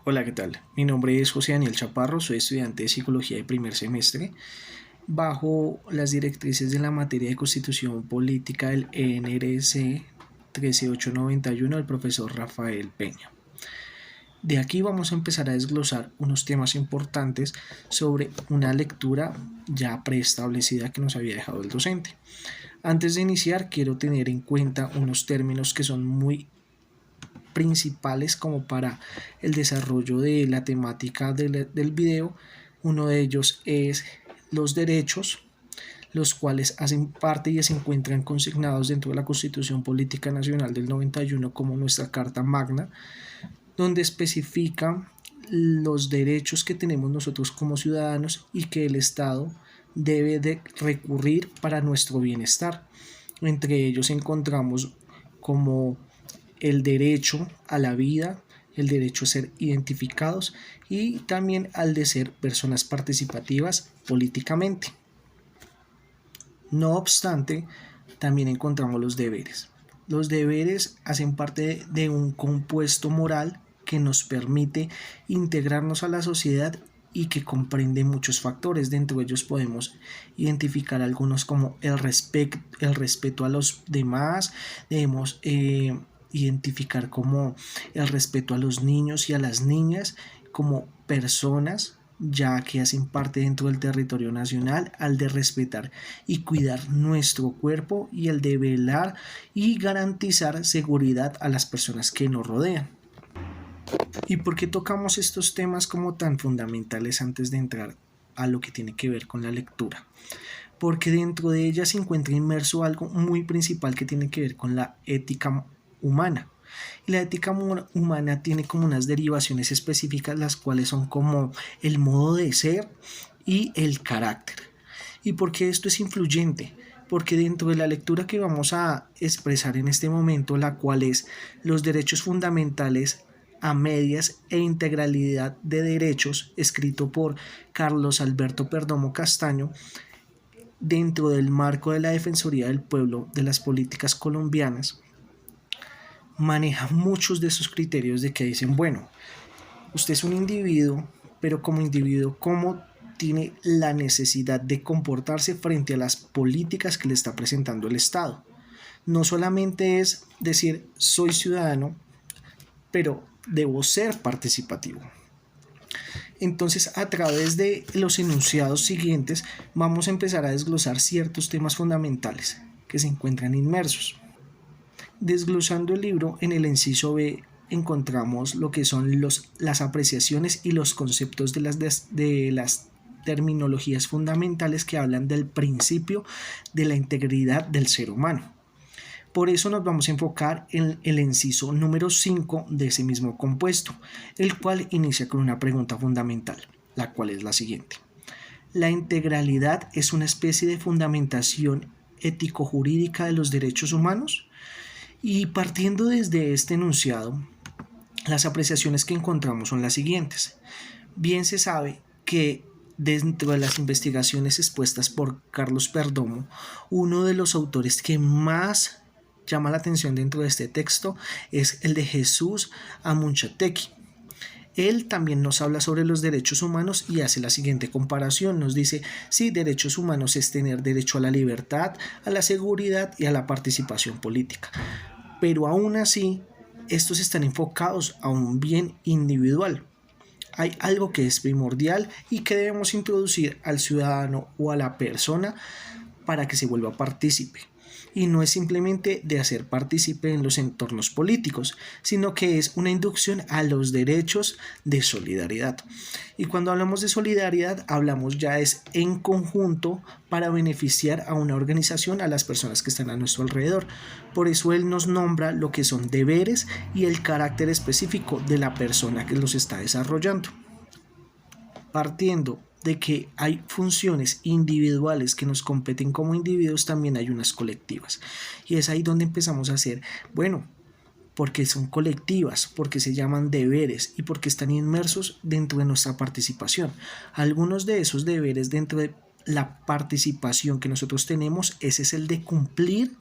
Hola, ¿qué tal? Mi nombre es José Daniel Chaparro, soy estudiante de Psicología de primer semestre, bajo las directrices de la materia de Constitución Política del ENRC 13891 del profesor Rafael Peña. De aquí vamos a empezar a desglosar unos temas importantes sobre una lectura ya preestablecida que nos había dejado el docente. Antes de iniciar, quiero tener en cuenta unos términos que son muy principales como para el desarrollo de la temática del video. Uno de ellos es los derechos, los cuales hacen parte y se encuentran consignados dentro de la Constitución Política Nacional del 91 como nuestra Carta Magna, donde especifica los derechos que tenemos nosotros como ciudadanos y que el Estado debe de recurrir para nuestro bienestar. Entre ellos encontramos como el derecho a la vida, el derecho a ser identificados y también al de ser personas participativas políticamente. No obstante, también encontramos los deberes. Los deberes hacen parte de un compuesto moral que nos permite integrarnos a la sociedad y que comprende muchos factores. Dentro de ellos podemos identificar algunos como el respeto a los demás. Debemos identificar como el respeto a los niños y a las niñas como personas ya que hacen parte dentro del territorio nacional, al de respetar y cuidar nuestro cuerpo y el de velar y garantizar seguridad a las personas que nos rodean. ¿Y por qué tocamos estos temas como tan fundamentales antes de entrar a lo que tiene que ver con la lectura? Porque dentro de ella se encuentra inmerso algo muy principal que tiene que ver con la ética humana. Y la ética humana tiene como unas derivaciones específicas, las cuales son como el modo de ser y el carácter. ¿Y por qué esto es influyente? Porque dentro de la lectura que vamos a expresar en este momento, la cual es los derechos fundamentales a medias e integralidad de derechos, escrito por Carlos Alberto Perdomo Castaño, dentro del marco de la Defensoría del Pueblo de las políticas colombianas, maneja muchos de esos criterios de que dicen, bueno, usted es un individuo, pero como individuo, ¿cómo tiene la necesidad de comportarse frente a las políticas que le está presentando el Estado? No solamente es decir, soy ciudadano, pero debo ser participativo. Entonces, a través de los enunciados siguientes, vamos a empezar a desglosar ciertos temas fundamentales que se encuentran inmersos. Desglosando el libro, en el inciso B encontramos lo que son las apreciaciones y los conceptos de las terminologías fundamentales que hablan del principio de la integridad del ser humano. Por eso nos vamos a enfocar en el inciso número 5 de ese mismo compuesto, el cual inicia con una pregunta fundamental, la cual es la siguiente. ¿La integralidad es una especie de fundamentación ético-jurídica de los derechos humanos? Y partiendo desde este enunciado, las apreciaciones que encontramos son las siguientes. Bien se sabe que dentro de las investigaciones expuestas por Carlos Perdomo, uno de los autores que más llama la atención dentro de este texto es el de Jesús Amunchatequi. Él también nos habla sobre los derechos humanos y hace la siguiente comparación. Nos dice, sí, derechos humanos es tener derecho a la libertad, a la seguridad y a la participación política. Pero aún así, estos están enfocados a un bien individual. Hay algo que es primordial y que debemos introducir al ciudadano o a la persona para que se vuelva partícipe. Y no es simplemente de hacer partícipe en los entornos políticos, sino que es una inducción a los derechos de solidaridad. Y cuando hablamos de solidaridad, hablamos ya es en conjunto para beneficiar a una organización, a las personas que están a nuestro alrededor. Por eso él nos nombra lo que son deberes y el carácter específico de la persona que los está desarrollando. Partiendo de que hay funciones individuales que nos competen como individuos, también hay unas colectivas. Y es ahí donde empezamos a hacer, bueno, porque son colectivas, porque se llaman deberes y porque están inmersos dentro de nuestra participación. Algunos de esos deberes dentro de la participación que nosotros tenemos, ese es el de cumplir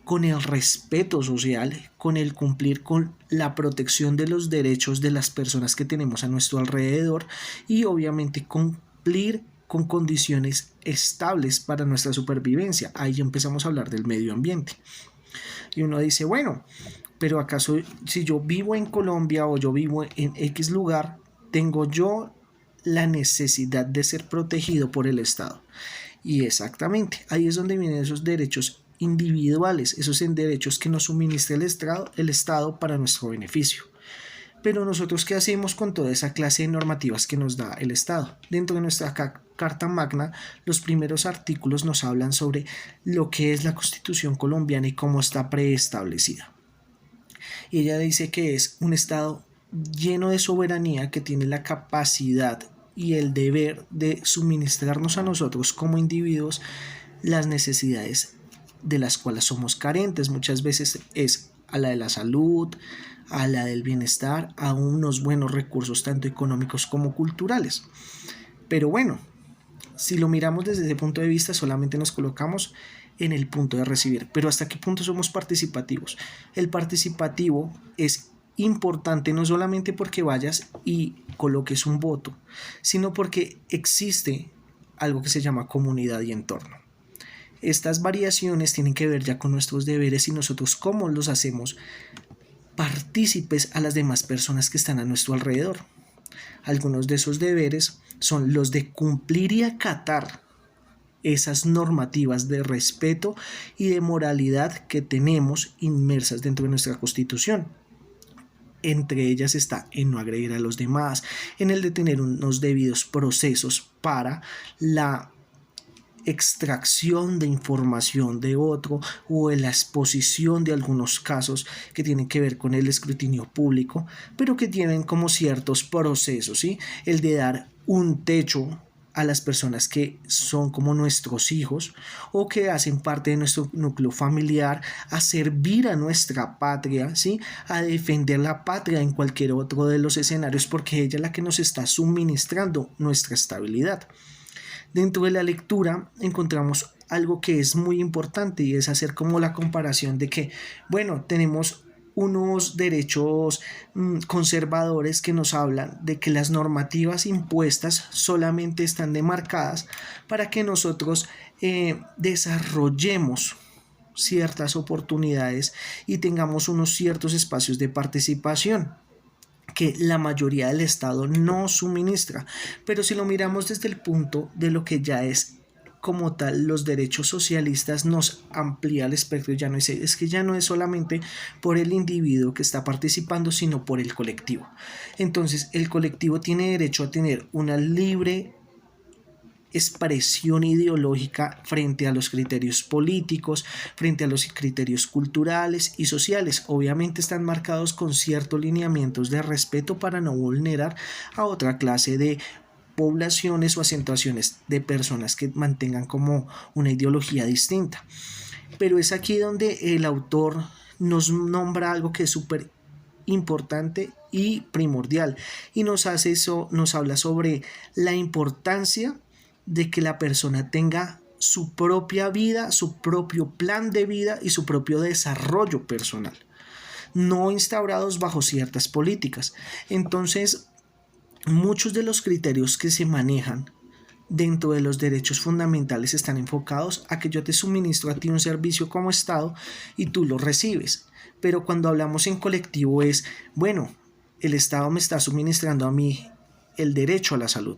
con el respeto social, con el cumplir con la protección de los derechos de las personas que tenemos a nuestro alrededor y obviamente cumplir con condiciones estables para nuestra supervivencia. Ahí empezamos a hablar del medio ambiente. Y uno dice, bueno, pero acaso si yo vivo en Colombia o yo vivo en X lugar, tengo yo la necesidad de ser protegido por el Estado. Y exactamente, ahí es donde vienen esos derechos individuales, esos derechos que nos suministra el Estado para nuestro beneficio. Pero nosotros, ¿qué hacemos con toda esa clase de normativas que nos da el Estado? Dentro de nuestra Carta Magna, los primeros artículos nos hablan sobre lo que es la Constitución colombiana y cómo está preestablecida. Y ella dice que es un Estado lleno de soberanía que tiene la capacidad y el deber de suministrarnos a nosotros como individuos las necesidades de las cuales somos carentes. Muchas veces es a la de la salud, a la del bienestar, a unos buenos recursos tanto económicos como culturales. Pero bueno, si lo miramos desde ese punto de vista, solamente nos colocamos en el punto de recibir. Pero ¿hasta qué punto somos participativos? El participativo es importante no solamente porque vayas y coloques un voto, sino porque existe algo que se llama comunidad y entorno. Estas variaciones tienen que ver ya con nuestros deberes y nosotros cómo los hacemos partícipes a las demás personas que están a nuestro alrededor. Algunos de esos deberes son los de cumplir y acatar esas normativas de respeto y de moralidad que tenemos inmersas dentro de nuestra Constitución. Entre ellas está en no agredir a los demás, en el de tener unos debidos procesos para la extracción de información de otro o en la exposición de algunos casos que tienen que ver con el escrutinio público, pero que tienen como ciertos procesos, ¿sí? El de dar un techo a las personas que son como nuestros hijos o que hacen parte de nuestro núcleo familiar, a servir a nuestra patria, ¿sí? A defender la patria en cualquier otro de los escenarios, porque ella es la que nos está suministrando nuestra estabilidad. Dentro de la lectura encontramos algo que es muy importante y es hacer como la comparación de que, bueno, tenemos unos derechos conservadores que nos hablan de que las normativas impuestas solamente están demarcadas para que nosotros desarrollemos ciertas oportunidades y tengamos unos ciertos espacios de participación que la mayoría del Estado no suministra. Pero si lo miramos desde el punto de lo que ya es como tal los derechos socialistas, nos amplía el espectro. Ya no es que ya no es solamente por el individuo que está participando, sino por el colectivo. Entonces el colectivo tiene derecho a tener una libre expresión ideológica frente a los criterios políticos, frente a los criterios culturales y sociales. Obviamente están marcados con ciertos lineamientos de respeto para no vulnerar a otra clase de poblaciones o acentuaciones de personas que mantengan como una ideología distinta. Pero es aquí donde el autor nos nombra algo que es súper importante y primordial y nos habla sobre la importancia de que la persona tenga su propia vida, su propio plan de vida y su propio desarrollo personal, no instaurados bajo ciertas políticas. Entonces, muchos de los criterios que se manejan dentro de los derechos fundamentales están enfocados a que yo te suministro a ti un servicio como Estado y tú lo recibes. Pero cuando hablamos en colectivo es, bueno, el Estado me está suministrando a mí el derecho a la salud.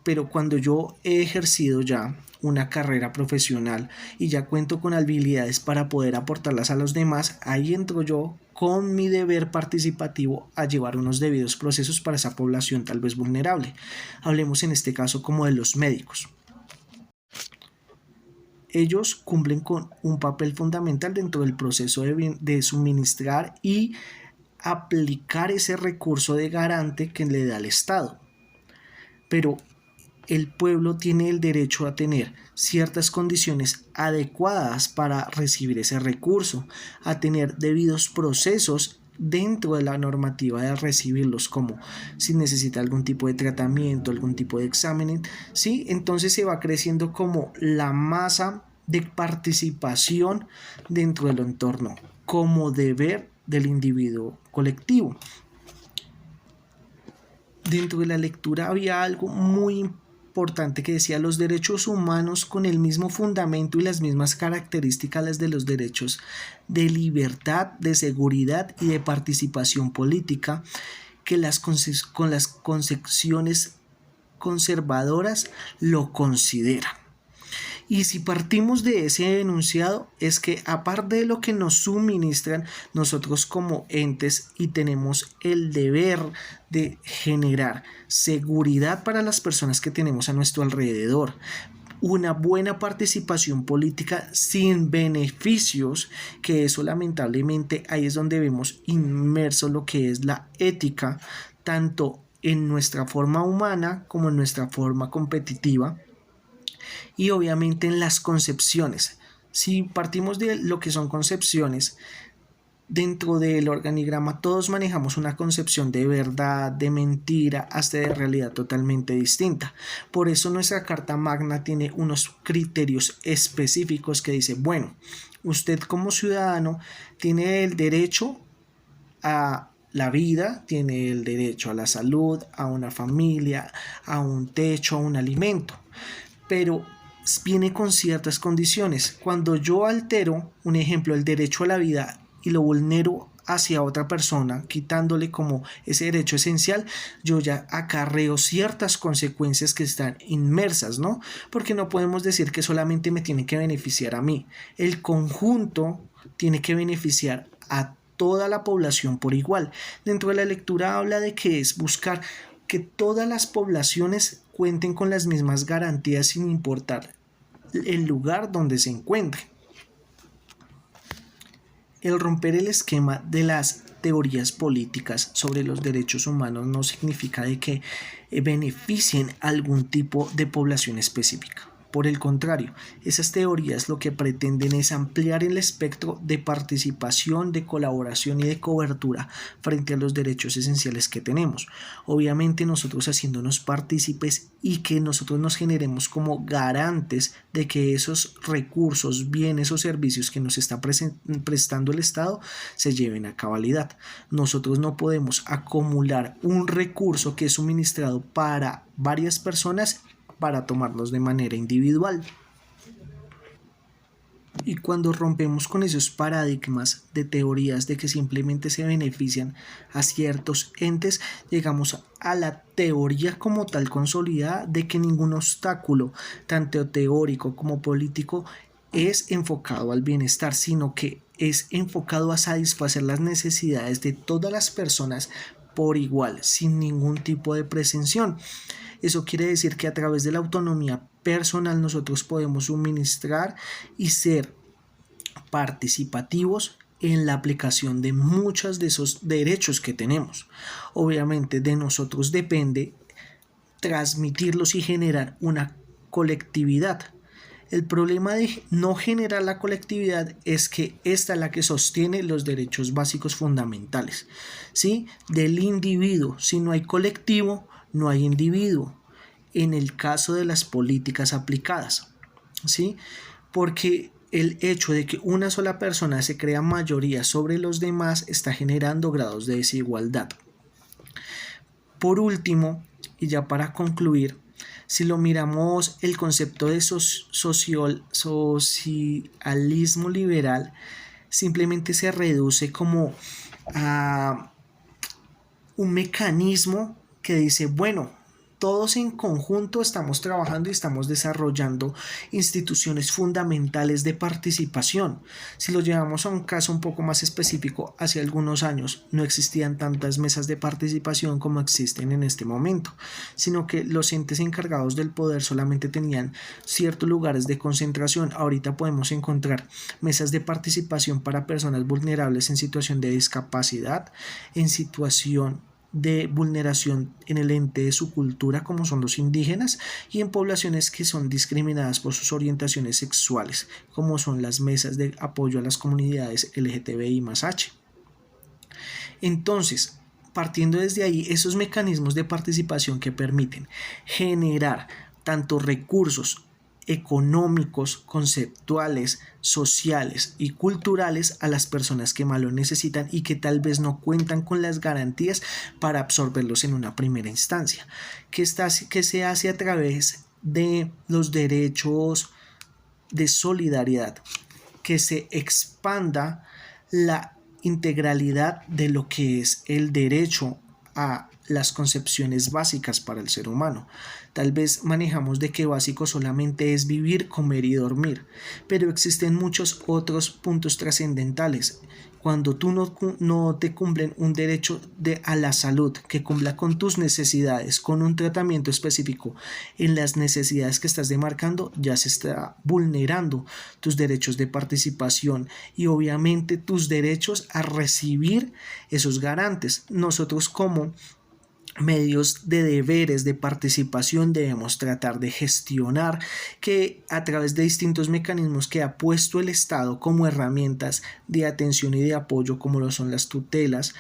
Pero cuando yo he ejercido ya una carrera profesional y ya cuento con habilidades para poder aportarlas a los demás, ahí entro yo con mi deber participativo a llevar unos debidos procesos para esa población tal vez vulnerable. Hablemos en este caso como de los médicos. Ellos cumplen con un papel fundamental dentro del proceso de suministrar y aplicar ese recurso de garante que le da el Estado. Pero el pueblo tiene el derecho a tener ciertas condiciones adecuadas para recibir ese recurso, a tener debidos procesos dentro de la normativa de recibirlos, como si necesita algún tipo de tratamiento, algún tipo de examen, ¿sí? Entonces se va creciendo como la masa de participación dentro del entorno como deber del individuo colectivo. Dentro de la lectura había algo muy importante que decía: los derechos humanos con el mismo fundamento y las mismas características las de los derechos de libertad, de seguridad y de participación política que con las concepciones conservadoras lo consideran. Y si partimos de ese enunciado, es que aparte de lo que nos suministran, nosotros como entes y tenemos el deber de generar seguridad para las personas que tenemos a nuestro alrededor, una buena participación política sin beneficios, que eso lamentablemente ahí es donde vemos inmerso lo que es la ética, tanto en nuestra forma humana como en nuestra forma competitiva, y obviamente en las concepciones. Si partimos de lo que son concepciones, dentro del organigrama todos manejamos una concepción de verdad, de mentira, hasta de realidad totalmente distinta. Por eso nuestra Carta Magna tiene unos criterios específicos que dice: bueno, usted como ciudadano tiene el derecho a la vida, tiene el derecho a la salud, a una familia, a un techo, a un alimento, pero viene con ciertas condiciones. Cuando yo altero, un ejemplo, el derecho a la vida y lo vulnero hacia otra persona, quitándole como ese derecho esencial, yo ya acarreo ciertas consecuencias que están inmersas, ¿no? Porque no podemos decir que solamente me tiene que beneficiar a mí. El conjunto tiene que beneficiar a toda la población por igual. Dentro de la lectura habla de que es buscar que todas las poblaciones cuenten con las mismas garantías sin importar el lugar donde se encuentren. El romper el esquema de las teorías políticas sobre los derechos humanos no significa de que beneficien a algún tipo de población específica. Por el contrario, esas teorías lo que pretenden es ampliar el espectro de participación, de colaboración y de cobertura frente a los derechos esenciales que tenemos. Obviamente nosotros haciéndonos partícipes y que nosotros nos generemos como garantes de que esos recursos, bienes o servicios que nos está prestando el Estado se lleven a cabalidad. Nosotros no podemos acumular un recurso que es suministrado para varias personas para tomarlos de manera individual. Y cuando rompemos con esos paradigmas de teorías de que simplemente se benefician a ciertos entes, llegamos a la teoría como tal consolidada de que ningún obstáculo, tanto teórico como político, es enfocado al bienestar, sino que es enfocado a satisfacer las necesidades de todas las personas por igual, sin ningún tipo de presunción. Eso quiere decir que a través de la autonomía personal nosotros podemos suministrar y ser participativos en la aplicación de muchos de esos derechos que tenemos. Obviamente de nosotros depende transmitirlos y generar una colectividad. El problema de no generar la colectividad es que esta es la que sostiene los derechos básicos fundamentales, ¿sí? Del individuo. Si no hay colectivo, no hay individuo. En el caso de las políticas aplicadas, ¿sí? Porque el hecho de que una sola persona se crea mayoría sobre los demás está generando grados de desigualdad. Por último, y ya para concluir, si lo miramos, el concepto de socialismo liberal simplemente se reduce como a un mecanismo que dice: bueno, todos en conjunto estamos trabajando y estamos desarrollando instituciones fundamentales de participación. Si lo llevamos a un caso un poco más específico, hace algunos años no existían tantas mesas de participación como existen en este momento, sino que los entes encargados del poder solamente tenían ciertos lugares de concentración. Ahorita podemos encontrar mesas de participación para personas vulnerables en situación de discapacidad, en situación de vulneración en el ente de su cultura, como son los indígenas, y en poblaciones que son discriminadas por sus orientaciones sexuales, como son las mesas de apoyo a las comunidades LGTBI+H. Entonces, partiendo desde ahí, esos mecanismos de participación que permiten generar tanto recursos económicos, conceptuales, sociales y culturales a las personas que más lo necesitan y que tal vez no cuentan con las garantías para absorberlos en una primera instancia, que se hace a través de los derechos de solidaridad, que se expanda la integralidad de lo que es el derecho a las concepciones básicas para el ser humano. Tal vez manejamos de que básico solamente es vivir, comer y dormir, pero existen muchos otros puntos trascendentales. Cuando tú no te cumplen un derecho a la salud que cumpla con tus necesidades, con un tratamiento específico en las necesidades que estás demarcando, ya se está vulnerando tus derechos de participación y obviamente tus derechos a recibir esos garantes. Nosotros como medios de deberes de participación debemos tratar de gestionar que a través de distintos mecanismos que ha puesto el Estado como herramientas de atención y de apoyo, como lo son las tutelas,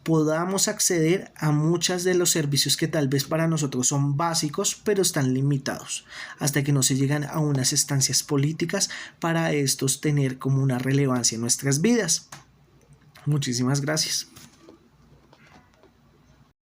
podamos acceder a muchos de los servicios que tal vez para nosotros son básicos pero están limitados hasta que no se llegan a unas instancias políticas para estos tener como una relevancia en nuestras vidas. Muchísimas gracias.